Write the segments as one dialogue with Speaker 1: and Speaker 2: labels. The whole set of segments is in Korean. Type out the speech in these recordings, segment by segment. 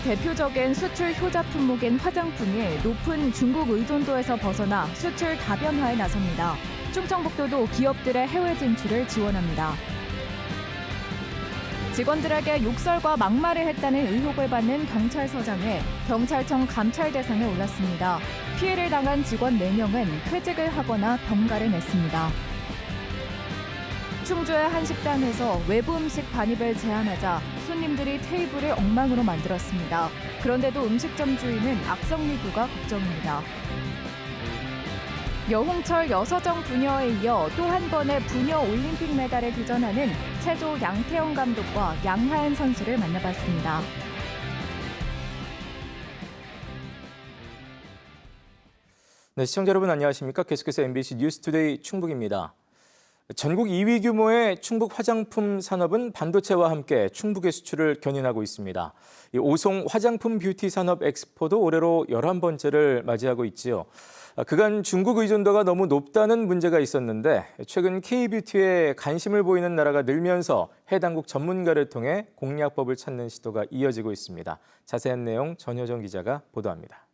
Speaker 1: 대표적인 수출 효자 품목인 화장품이 높은 중국 의존도에서 벗어나 수출 다변화에 나섭니다. 충청북도도 기업들의 해외 진출을 지원합니다. 직원들에게 욕설과 막말을 했다는 의혹을 받는 경찰서장이 경찰청 감찰 대상에 올랐습니다. 피해를 당한 직원 4명은 퇴직을 하거나 병가를 냈습니다. 충주의 한 식당에서 외부 음식 반입을 제한하자 손님들이 테이블을 엉망으로 만들었습니다. 그런데도 음식점 주인은 악성 리뷰가 걱정입니다. 여홍철 여서정 부녀에 이어 또 한 번의 부녀 올림픽 메달에 도전하는 체조 양태영 감독과 양하은 선수를 만나봤습니다.
Speaker 2: 네, 시청자 여러분 안녕하십니까? 계속해서 MBC 뉴스투데이 충북입니다. 전국 2위 규모의 충북 화장품 산업은 반도체와 함께 충북의 수출을 견인하고 있습니다. 오송 화장품 뷰티 산업 엑스포도 올해로 11번째를 맞이하고 있지요. 그간 중국 의존도가 너무 높다는 문제가 있었는데 최근 K뷰티에 관심을 보이는 나라가 늘면서 해당국 전문가를 통해 공략법을 찾는 시도가 이어지고 있습니다. 자세한 내용 전효정 기자가 보도합니다.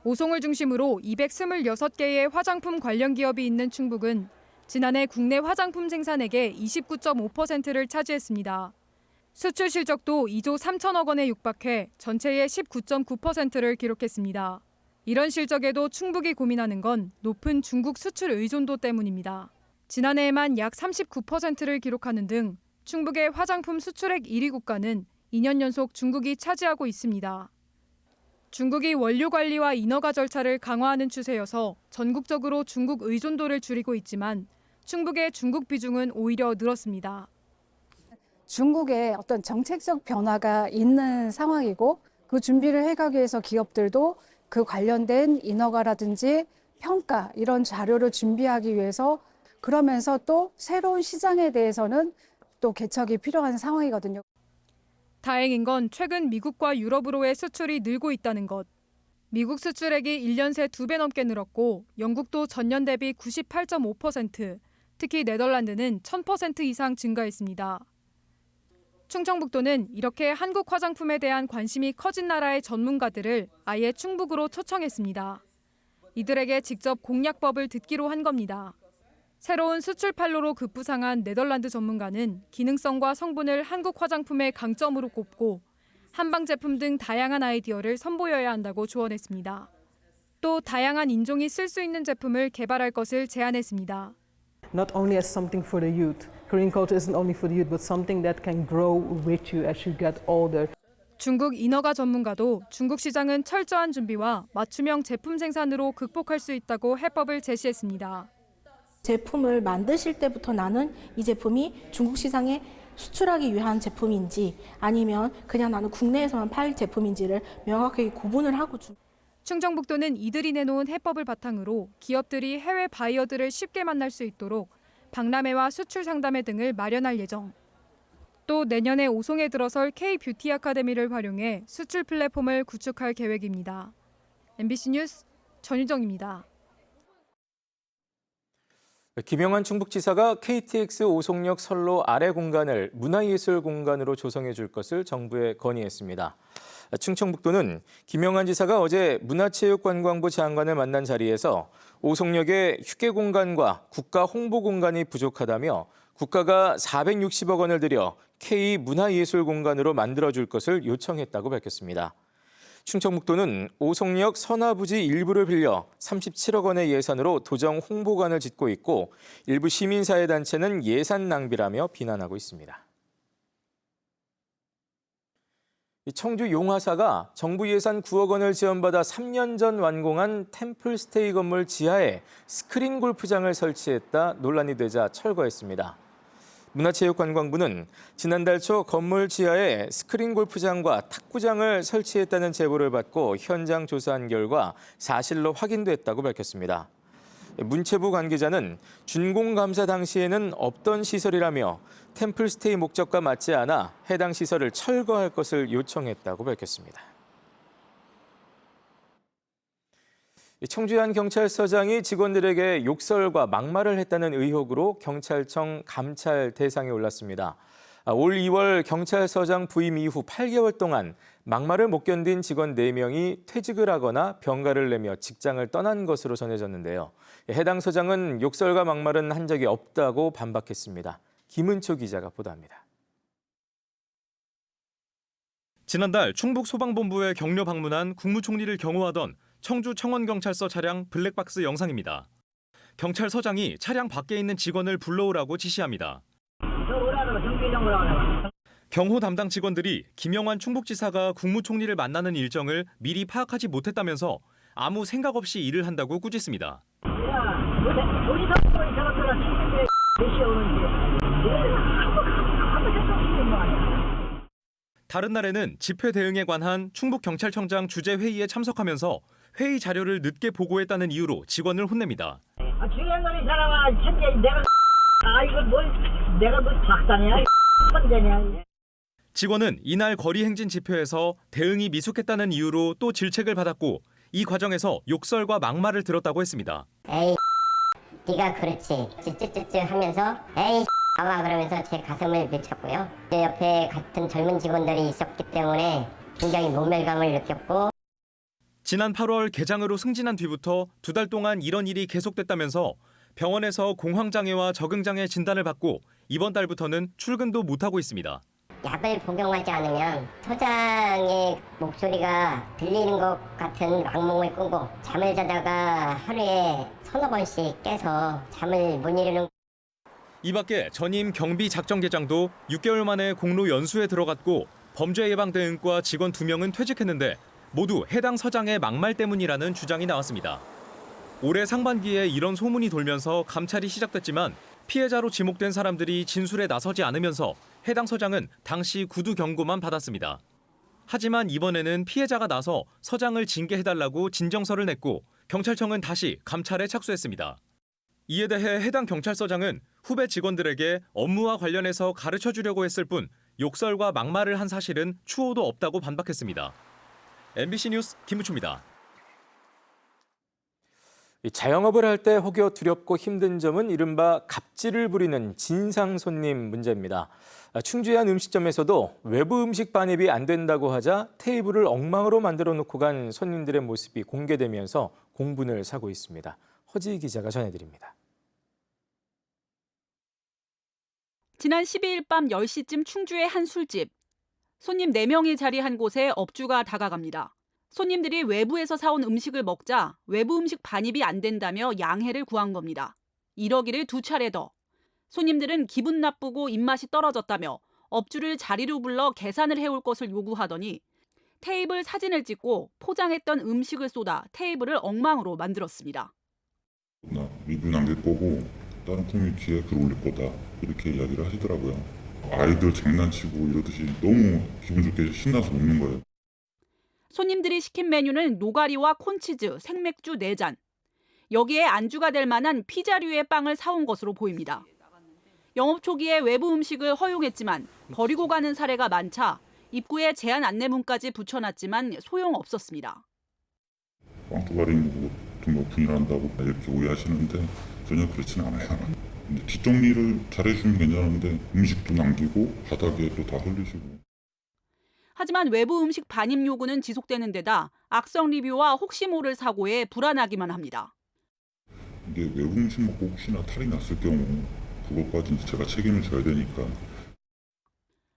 Speaker 3: 오송을 중심으로 226개의 화장품 관련 기업이 있는 충북은 지난해 국내 화장품 생산액의 29.5%를 차지했습니다. 수출 실적도 2조 3천억 원에 육박해 전체의 19.9%를 기록했습니다. 이런 실적에도 충북이 고민하는 건 높은 중국 수출 의존도 때문입니다. 지난해에만 약 39%를 기록하는 등 충북의 화장품 수출액 1위 국가는 2년 연속 중국이 차지하고 있습니다. 중국이 원료 관리와 인허가 절차를 강화하는 추세여서 전국적으로 중국 의존도를 줄이고 있지만 충북의 중국 비중은 오히려 늘었습니다.
Speaker 4: 중국의 어떤 정책적 변화가 있는 상황이고 그 준비를 해가기 위해서 기업들도 그 관련된 인허가라든지 평가 이런 자료를 준비하기 위해서 그러면서 또 새로운 시장에 대해서는 또 개척이 필요한 상황이거든요.
Speaker 3: 다행인 건 최근 미국과 유럽으로의 수출이 늘고 있다는 것. 미국 수출액이 1년 새 2배 넘게 늘었고 영국도 전년 대비 98.5%, 특히 네덜란드는 1000% 이상 증가했습니다. 충청북도는 이렇게 한국 화장품에 대한 관심이 커진 나라의 전문가들을 아예 충북으로 초청했습니다. 이들에게 직접 공략법을 듣기로 한 겁니다. 새로운 수출 판로로 급부상한 네덜란드 전문가는 기능성과 성분을 한국 화장품의 강점으로 꼽고 한방 제품 등 다양한 아이디어를 선보여야 한다고 조언했습니다. 또 다양한 인종이 쓸 수 있는 제품을 개발할 것을 제안했습니다.
Speaker 5: Not only as something for the youth. Korean culture isn't only for the youth, but something that can grow with you as you get older.
Speaker 3: 중국 인허가 전문가도 중국 시장은 철저한 준비와 맞춤형 제품 생산으로 극복할 수 있다고 해법을 제시했습니다.
Speaker 6: 제품을 만드실 때부터 나는 이 제품이 중국 시장에 수출하기 위한 제품인지 아니면 그냥 나는 국내에서만 팔 제품인지를 명확하게 구분을 하고
Speaker 3: 충청북도는 이들이 내놓은 해법을 바탕으로 기업들이 해외 바이어들을 쉽게 만날 수 있도록 박람회와 수출 상담회 등을 마련할 예정. 또 내년에 오송에 들어설 K뷰티 아카데미를 활용해 수출 플랫폼을 구축할 계획입니다. MBC 뉴스 전유정입니다.
Speaker 2: 김영환 충북지사가 KTX 오송역 선로 아래 공간을 문화예술 공간으로 조성해 줄 것을 정부에 건의했습니다. 충청북도는 김영환 지사가 어제 문화체육관광부 장관을 만난 자리에서 오송역의 휴게 공간과 국가 홍보 공간이 부족하다며 국가가 460억 원을 들여 K 문화예술 공간으로 만들어줄 것을 요청했다고 밝혔습니다. 충청북도는 오송역 선화부지 일부를 빌려 37억 원의 예산으로 도정 홍보관을 짓고 있고 일부 시민사회단체는 예산 낭비라며 비난하고 있습니다. 청주 용화사가 정부 예산 9억 원을 지원받아 3년 전 완공한 템플스테이 건물 지하에 스크린 골프장을 설치했다 논란이 되자 철거했습니다. 문화체육관광부는 지난달 초 건물 지하에 스크린 골프장과 탁구장을 설치했다는 제보를 받고 현장 조사한 결과 사실로 확인됐다고 밝혔습니다. 문체부 관계자는 준공감사 당시에는 없던 시설이라며 템플스테이 목적과 맞지 않아 해당 시설을 철거할 것을 요청했다고 밝혔습니다. 청주의 한 경찰서장이 직원들에게 욕설과 막말을 했다는 의혹으로 경찰청 감찰 대상에 올랐습니다. 올 2월 경찰서장 부임 이후 8개월 동안 막말을 못 견딘 직원 4명이 퇴직을 하거나 병가를 내며 직장을 떠난 것으로 전해졌는데요. 해당 서장은 욕설과 막말은 한 적이 없다고 반박했습니다. 김은초 기자가 보도합니다.
Speaker 7: 지난달 충북소방본부에 격려 방문한 국무총리를 경호하던 청주 청원경찰서 차량 블랙박스 영상입니다. 경찰서장이 차량 밖에 있는 직원을 불러오라고 지시합니다. 경호 담당 직원들이 김영환 충북지사가 국무총리를 만나는 일정을 미리 파악하지 못했다면서 아무 생각 없이 일을 한다고 꾸짖습니다. 다른 날에는 집회 대응에 관한 충북경찰청장 주재 회의에 참석하면서 회의 자료를 늦게 보고했다는 이유로 직원을 혼냅니다.
Speaker 8: 중요한 놈이 사람아, 천재 내가 뭐 박사냐, 천재냐.
Speaker 7: 직원은 이날 거리 행진 집회에서 대응이 미숙했다는 이유로 또 질책을 받았고 이 과정에서 욕설과 막말을 들었다고 했습니다.
Speaker 9: 에이, 네가 그렇지, 찌찌찌찌 하면서 에이, 나와 그러면서 제 가슴을 밀쳤고요. 제 옆에 같은 젊은 직원들이 있었기 때문에 굉장히 모멸감을 느꼈고.
Speaker 7: 지난 8월 개장으로 승진한 뒤부터 2달 동안 이런 일이 계속됐다면서 병원에서 공황장애와 적응장애 진단을 받고 이번 달부터는 출근도 못하고 있습니다.
Speaker 9: 약을 복용하지 않으면 소장의 목소리가 들리는 것 같은 악몽을 꾸고 잠을 자다가 하루에 1~2번씩 깨서 잠을 못 이루는.
Speaker 7: 이 밖에 전임 경비작전계장도 6개월 만에 공로 연수에 들어갔고 범죄예방대응과 직원 2명은 퇴직했는데 모두 해당 서장의 막말 때문이라는 주장이 나왔습니다. 올해 상반기에 이런 소문이 돌면서 감찰이 시작됐지만 피해자로 지목된 사람들이 진술에 나서지 않으면서 해당 서장은 당시 구두 경고만 받았습니다. 하지만 이번에는 피해자가 나서 서장을 징계해달라고 진정서를 냈고 경찰청은 다시 감찰에 착수했습니다. 이에 대해 해당 경찰서장은 후배 직원들에게 업무와 관련해서 가르쳐주려고 했을 뿐 욕설과 막말을 한 사실은 추호도 없다고 반박했습니다. MBC 뉴스 김우초입니다.
Speaker 2: 자영업을 할 때 혹여 두렵고 힘든 점은 이른바 갑질을 부리는 진상 손님 문제입니다. 충주의 한 음식점에서도 외부 음식 반입이 안 된다고 하자 테이블을 엉망으로 만들어 놓고 간 손님들의 모습이 공개되면서 공분을 사고 있습니다. 허지희 기자가 전해드립니다.
Speaker 10: 지난 12일 밤 10시쯤 충주의 한 술집. 손님 4명이 자리한 곳에 업주가 다가갑니다. 손님들이 외부에서 사온 음식을 먹자 외부 음식 반입이 안 된다며 양해를 구한 겁니다. 이러기를 2차례 더. 손님들은 기분 나쁘고 입맛이 떨어졌다며 업주를 자리로 불러 계산을 해올 것을 요구하더니 테이블 사진을 찍고 포장했던 음식을 쏟아 테이블을 엉망으로 만들었습니다.
Speaker 11: 나 리뷰 남길 거고 다른 커뮤니티에 글 올릴 거다 이렇게 이야기를 하시더라고요. 아이들 장난치고 이러듯이 너무 기분 좋게 신나서 먹는 거예요.
Speaker 10: 손님들이 시킨 메뉴는 노가리와 콘치즈, 생맥주 4잔. 여기에 안주가 될 만한 피자류의 빵을 사온 것으로 보입니다. 영업 초기에 외부 음식을 허용했지만 버리고 가는 사례가 많자 입구에 제한 안내문까지 붙여놨지만 소용없었습니다.
Speaker 11: 빵 조가리는 뭐 분일한다고 이렇게 오해하시는데 전혀 그렇진 않아요. 근데 뒷정리를 잘해주면 괜찮은데 음식도 남기고 바닥에 또 다 흘리시고.
Speaker 10: 하지만 외부 음식 반입 요구는 지속되는 데다 악성 리뷰와 혹시 모를 사고에 불안하기만 합니다.
Speaker 11: 이게 외부 음식 먹고 혹시나 탈이 났을 경우 그것까지 제가 책임을 져야 되니까.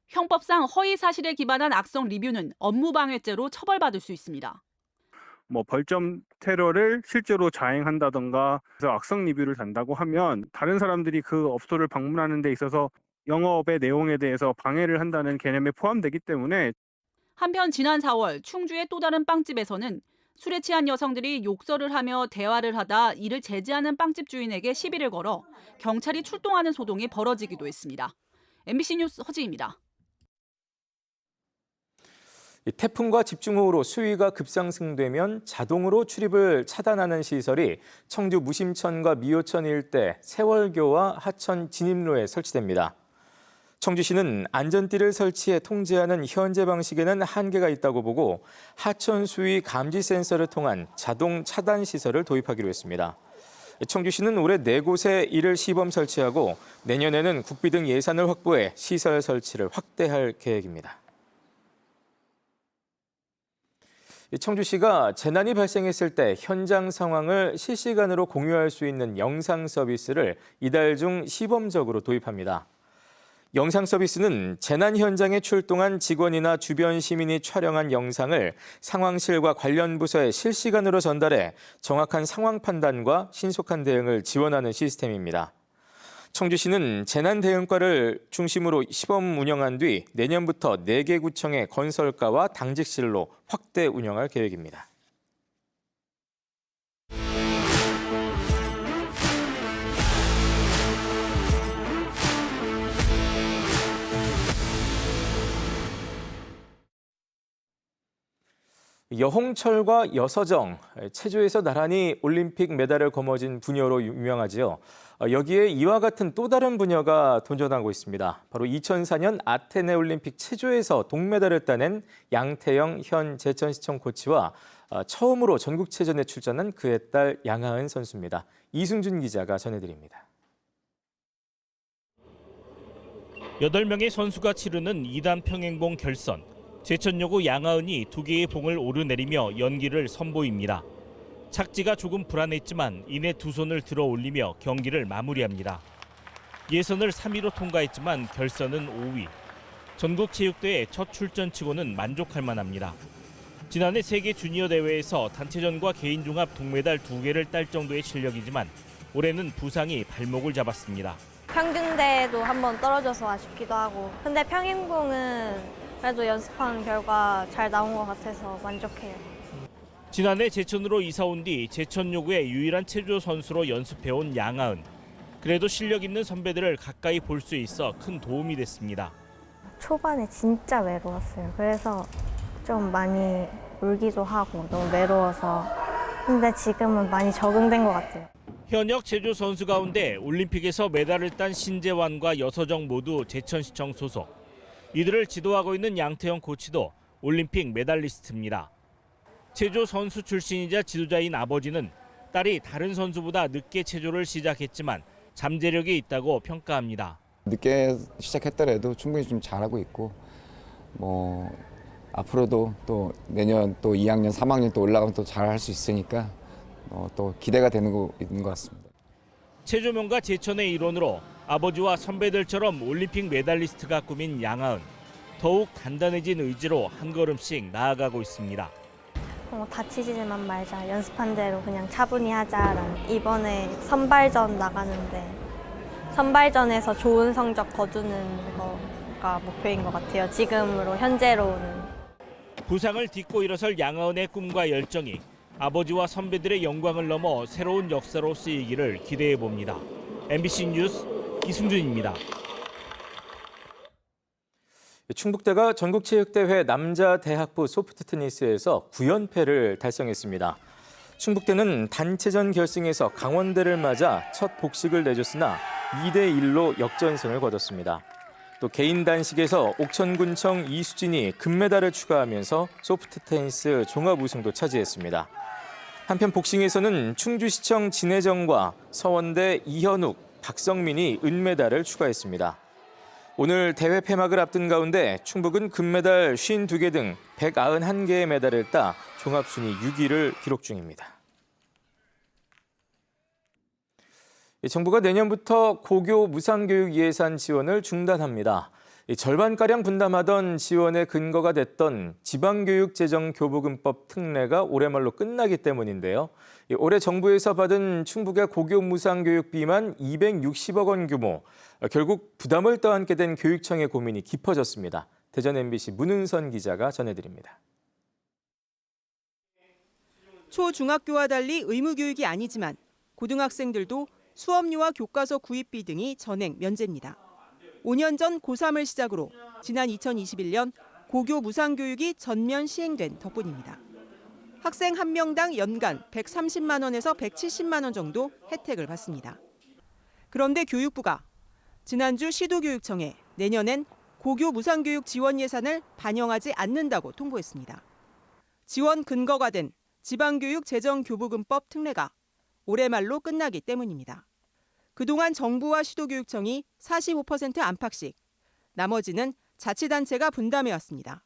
Speaker 10: 형법상 허위 사실에 기반한 악성 리뷰는 업무방해죄로 처벌받을 수 있습니다.
Speaker 12: 벌점 테러를 실제로 자행한다던가 그래서 악성 리뷰를 단다고 하면 다른 사람들이 그 업소를 방문하는 데 있어서 영업의 내용에 대해서 방해를 한다는 개념에 포함되기 때문에.
Speaker 10: 한편 지난 4월 충주의 또 다른 빵집에서는 술에 취한 여성들이 욕설을 하며 대화를 하다 이를 제지하는 빵집 주인에게 시비를 걸어 경찰이 출동하는 소동이 벌어지기도 했습니다. MBC 뉴스 허지희입니다.
Speaker 2: 태풍과 집중호우로 수위가 급상승되면 자동으로 출입을 차단하는 시설이 청주 무심천과 미호천 일대 세월교와 하천 진입로에 설치됩니다. 청주시는 안전띠를 설치해 통제하는 현재 방식에는 한계가 있다고 보고 하천 수위 감지 센서를 통한 자동 차단 시설을 도입하기로 했습니다. 청주시는 올해 4곳에 이를 시범 설치하고 내년에는 국비 등 예산을 확보해 시설 설치를 확대할 계획입니다. 청주시가 재난이 발생했을 때 현장 상황을 실시간으로 공유할 수 있는 영상 서비스를 이달 중 시범적으로 도입합니다. 영상 서비스는 재난 현장에 출동한 직원이나 주변 시민이 촬영한 영상을 상황실과 관련 부서에 실시간으로 전달해 정확한 상황 판단과 신속한 대응을 지원하는 시스템입니다. 청주시는 재난대응과를 중심으로 시범 운영한 뒤 내년부터 4개 구청의 건설과와 당직실로 확대 운영할 계획입니다. 여홍철과 여서정, 체조에서 나란히 올림픽 메달을 거머쥔 부녀로 유명하지요. 여기에 이와 같은 또 다른 부녀가 도전하고 있습니다. 바로 2004년 아테네 올림픽 체조에서 동메달을 따낸 양태영 현 제천시청 코치와 처음으로 전국체전에 출전한 그의 딸 양하은 선수입니다. 이승준 기자가 전해드립니다.
Speaker 13: 8명의 선수가 치르는 2단 평행봉 결선. 제천여고 양하은이 2개의 봉을 오르내리며 연기를 선보입니다. 착지가 조금 불안했지만 이내 2손을 들어 올리며 경기를 마무리합니다. 예선을 3위로 통과했지만 결선은 5위. 전국체육대회 첫 출전치고는 만족할 만합니다. 지난해 세계 주니어 대회에서 단체전과 개인 종합 동메달 2개를 딸 정도의 실력이지만 올해는 부상이 발목을 잡았습니다.
Speaker 14: 평균대에도 한번 떨어져서 아쉽기도 하고, 근데 평행봉은 그래도 연습한 결과 잘 나온 것 같아서 만족해요.
Speaker 13: 지난해 제천으로 이사 온 뒤 제천여고의 유일한 체조 선수로 연습해온 양하은. 그래도 실력 있는 선배들을 가까이 볼 수 있어 큰 도움이 됐습니다.
Speaker 14: 초반에 진짜 외로웠어요. 그래서 좀 많이 울기도 하고 너무 외로워서. 근데 지금은 많이 적응된 것 같아요.
Speaker 13: 현역 체조 선수 가운데 올림픽에서 메달을 딴 신재환과 여서정 모두 제천시청 소속. 이들을 지도하고 있는 양태영 코치도 올림픽 메달리스트입니다. 체조 선수 출신이자 지도자인 아버지는 딸이 다른 선수보다 늦게 체조를 시작했지만 잠재력이 있다고 평가합니다.
Speaker 15: 늦게 시작했더라도 충분히 좀 잘하고 있고 앞으로도 또 내년 또 2학년, 3학년 또 올라가면 또 잘할 수 있으니까 또 기대가 되는 것 같습니다.
Speaker 13: 체조명가 제천의 일원으로 아버지와 선배들처럼 올림픽 메달리스트가 꾸민 양하은. 더욱 단단해진 의지로 한 걸음씩 나아가고 있습니다.
Speaker 14: 다치지만 말자, 연습한 대로 그냥 차분히 하자라는. 이번에 선발전 나가는데 선발전에서 좋은 성적 거두는 거가 목표인 것 같아요. 지금으로 현재로는.
Speaker 13: 부상을 딛고 일어설 양하은의 꿈과 열정이 아버지와 선배들의 영광을 넘어 새로운 역사로 쓰이기를 기대해 봅니다. MBC 뉴스 이승준입니다.
Speaker 2: 충북대가 전국체육대회 남자 대학부 소프트테니스에서 9연패를 달성했습니다. 충북대는 단체전 결승에서 강원대를 맞아 첫 복식을 내줬으나 2대1로 역전승을 거뒀습니다. 또 개인 단식에서 옥천군청 이수진이 금메달을 추가하면서 소프트테니스 종합 우승도 차지했습니다. 한편 복싱에서는 충주시청 진혜정과 서원대 이현욱, 박성민이 은메달을 추가했습니다. 오늘 대회 폐막을 앞둔 가운데 충북은 금메달 52개 등 191개의 메달을 따 종합순위 6위를 기록 중입니다. 정부가 내년부터 고교 무상교육 예산 지원을 중단합니다. 절반가량 분담하던 지원의 근거가 됐던 지방교육재정교부금법 특례가 올해 말로 끝나기 때문인데요. 올해 정부에서 받은 충북의 고교 무상교육비만 260억 원 규모. 결국 부담을 떠안게 된 교육청의 고민이 깊어졌습니다. 대전 MBC 문은선 기자가 전해드립니다.
Speaker 16: 초중학교와 달리 의무교육이 아니지만 고등학생들도 수업료와 교과서 구입비 등이 전액 면제입니다. 5년 전 고3을 시작으로 지난 2021년 고교 무상교육이 전면 시행된 덕분입니다. 학생 한 명당 연간 130만 원에서 170만 원 정도 혜택을 받습니다. 그런데 교육부가 지난주 시도교육청에 내년엔 고교 무상교육 지원 예산을 반영하지 않는다고 통보했습니다. 지원 근거가 된 지방교육재정교부금법 특례가 올해 말로 끝나기 때문입니다. 그동안 정부와 시도교육청이 45% 안팎씩, 나머지는 자치단체가 분담해왔습니다.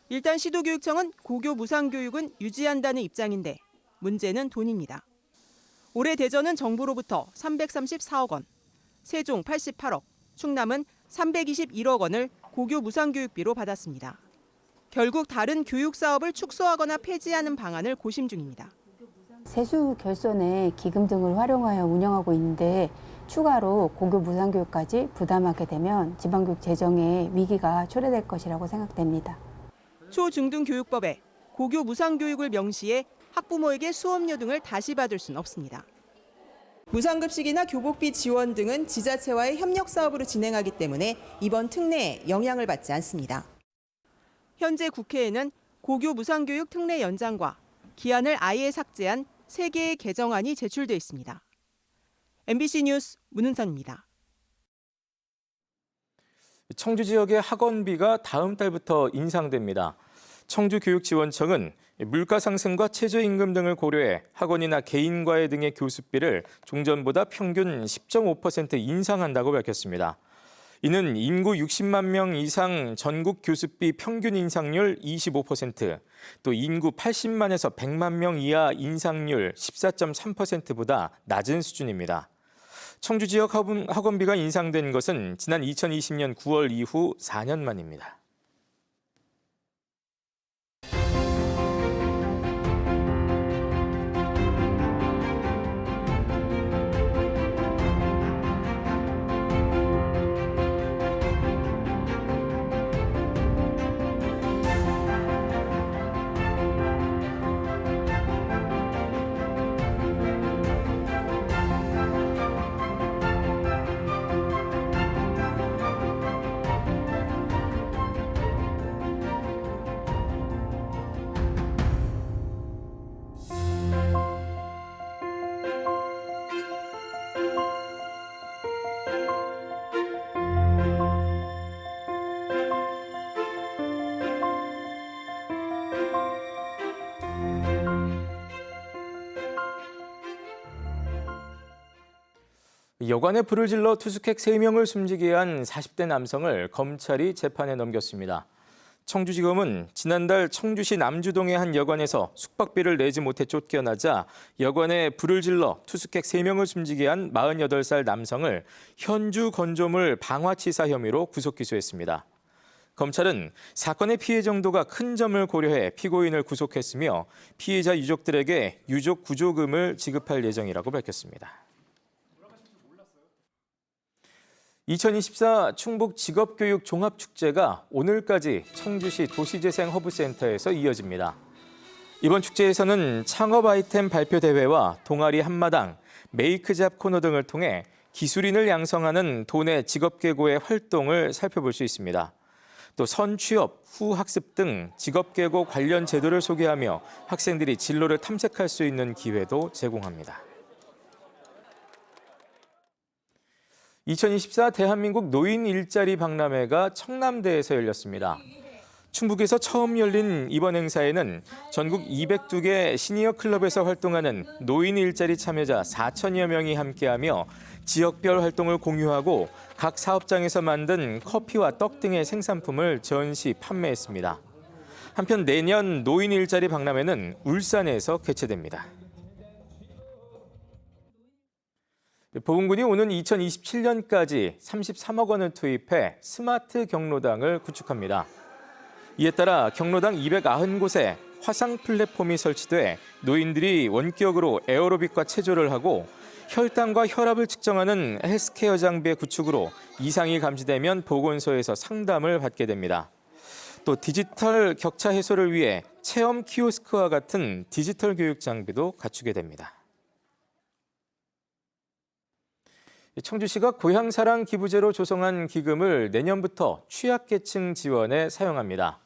Speaker 16: 일단 시도교육청은 고교 무상교육은 유지한다는 입장인데 문제는 돈입니다. 올해 대전은 정부로부터 334억 원, 세종 88억, 충남은 321억 원을 고교 무상교육비로 받았습니다. 결국 다른 교육 사업을 축소하거나 폐지하는 방안을 고심 중입니다.
Speaker 17: 세수 결손의 기금 등을 활용하여 운영하고 있는데 추가로 고교 무상교육까지 부담하게 되면 지방교육 재정에 위기가 초래될 것이라고 생각됩니다.
Speaker 16: 초중등교육법에 고교 무상교육을 명시해 학부모에게 수업료 등을 다시 받을 수는 없습니다. 무상급식이나 교복비 지원 등은 지자체와의 협력 사업으로 진행하기 때문에 이번 특례에 영향을 받지 않습니다. 현재 국회에는 고교 무상교육 특례 연장과 기한을 아예 삭제한 3개의 개정안이 제출돼 있습니다. MBC 뉴스 문은선입니다.
Speaker 2: 청주 지역의 학원비가 다음 달부터 인상됩니다. 청주교육지원청은 물가 상승과 최저임금 등을 고려해 학원이나 개인과외 등의 교습비를 종전보다 평균 10.5% 인상한다고 밝혔습니다. 이는 인구 60만 명 이상 전국 교습비 평균 인상률 25%, 또 인구 80만에서 100만 명 이하 인상률 14.3%보다 낮은 수준입니다. 청주 지역 학원비가 인상된 것은 지난 2020년 9월 이후 4년 만입니다. 여관에 불을 질러 투숙객 3명을 숨지게 한 40대 남성을 검찰이 재판에 넘겼습니다. 청주지검은 지난달 청주시 남주동의 한 여관에서 숙박비를 내지 못해 쫓겨나자 여관에 불을 질러 투숙객 3명을 숨지게 한 48살 남성을 현주 건조물 방화치사 혐의로 구속 기소했습니다. 검찰은 사건의 피해 정도가 큰 점을 고려해 피고인을 구속했으며 피해자 유족들에게 유족 구조금을 지급할 예정이라고 밝혔습니다. 2024 충북 직업교육 종합축제가 오늘까지 청주시 도시재생 허브센터에서 이어집니다. 이번 축제에서는 창업 아이템 발표 대회와 동아리 한마당, 메이크잡 코너 등을 통해 기술인을 양성하는 도내 직업계고의 활동을 살펴볼 수 있습니다. 또 선취업, 후학습 등 직업계고 관련 제도를 소개하며 학생들이 진로를 탐색할 수 있는 기회도 제공합니다. 2024 대한민국 노인 일자리 박람회가 청남대에서 열렸습니다. 충북에서 처음 열린 이번 행사에는 전국 202개 시니어 클럽에서 활동하는 노인 일자리 참여자 4천여 명이 함께하며 지역별 활동을 공유하고 각 사업장에서 만든 커피와 떡 등의 생산품을 전시 판매했습니다. 한편 내년 노인 일자리 박람회는 울산에서 개최됩니다. 보훈군이 오는 2027년까지 33억 원을 투입해 스마트 경로당을 구축합니다. 이에 따라 경로당 290곳에 화상 플랫폼이 설치돼 노인들이 원격으로 에어로빅과 체조를 하고 혈당과 혈압을 측정하는 헬스케어 장비의 구축으로 이상이 감지되면 보건소에서 상담을 받게 됩니다. 또 디지털 격차 해소를 위해 체험 키오스크와 같은 디지털 교육 장비도 갖추게 됩니다. 청주시가 고향사랑 기부제로 조성한 기금을 내년부터 취약계층 지원에 사용합니다.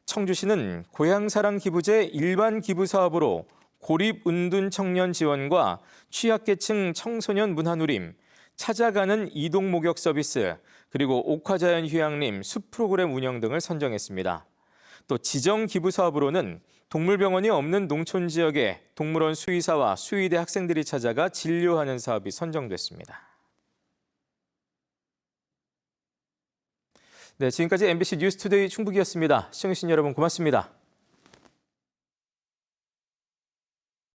Speaker 2: 청주시는 고향사랑 기부제 일반 기부 사업으로 고립은둔 청년 지원과 취약계층 청소년 문화누림, 찾아가는 이동 목욕 서비스, 그리고 옥화자연 휴양림 숲 프로그램 운영 등을 선정했습니다. 또 지정 기부 사업으로는 동물병원이 없는 농촌 지역에 동물원 수의사와 수의대 학생들이 찾아가 진료하는 사업이 선정됐습니다. 네, 지금까지 MBC 뉴스투데이 충북이었습니다. 시청해주신 여러분 고맙습니다.